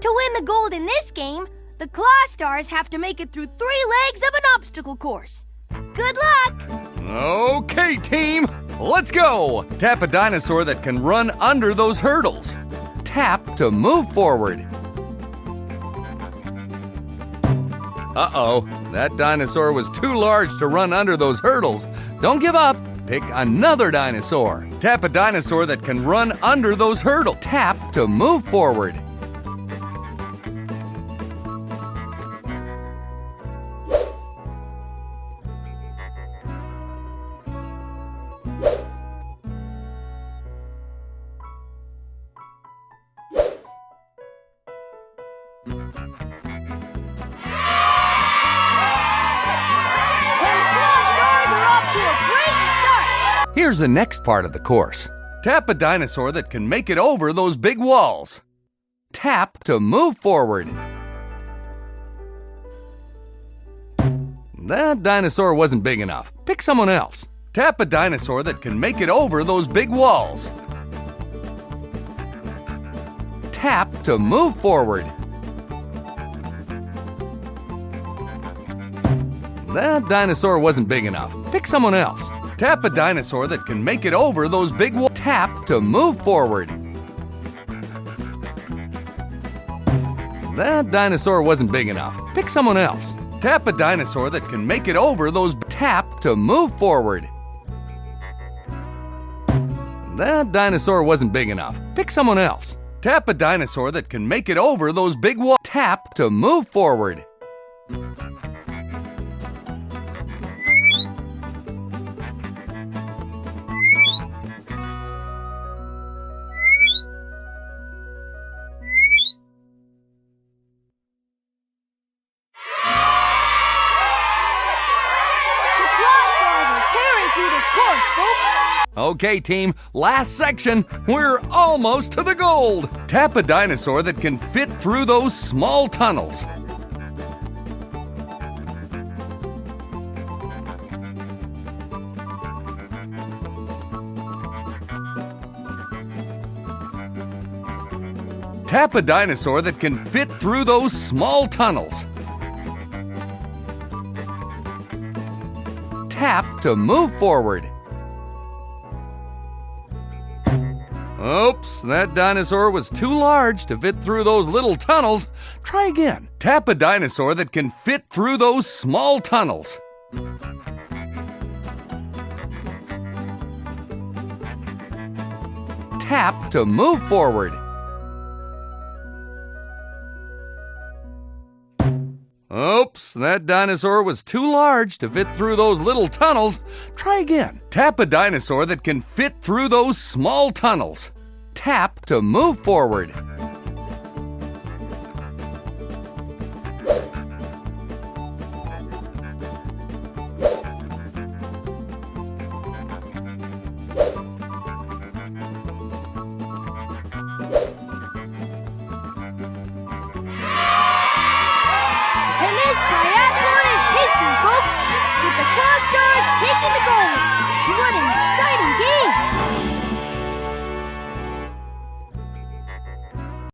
To win the gold in this game, the Claw Stars have to make it through 3 legs of an obstacle course. Good luck! Okay, team, let's go! Tap a dinosaur that can run under those hurdles. Tap to move forward. Uh-oh, that dinosaur was too large to run under those hurdles. Don't give up. Pick another dinosaur. Tap a dinosaur that can run under those hurdles. Tap to move forward. Here's the next part of the course. Tap a dinosaur that can make it over those big walls. Tap to move forward. That dinosaur wasn't big enough. Pick someone else. Tap a dinosaur that can make it over those big walls. Tap to move forward. That dinosaur wasn't big enough. Pick someone else. Tap a dinosaur that can make it over those big walls. Tap to move forward. That dinosaur wasn't big enough. Pick someone else. Tap a dinosaur that can make it over those. Tap to move forward. That dinosaur wasn't big enough. Pick someone else. Tap a dinosaur that can make it over those big walls. Tap to move forward. Okay, team, last section. We're almost to the gold. Tap a dinosaur that can fit through those small tunnels. Tap a dinosaur that can fit through those small tunnels. Tap to move forward. Oops, that dinosaur was too large to fit through those little tunnels. Try again. Tap a dinosaur that can fit through those small tunnels. Tap to move forward. Oops, that dinosaur was too large to fit through those little tunnels. Try again. Tap a dinosaur that can fit through those small tunnels. Tap to move forward. Taking the gold! What an exciting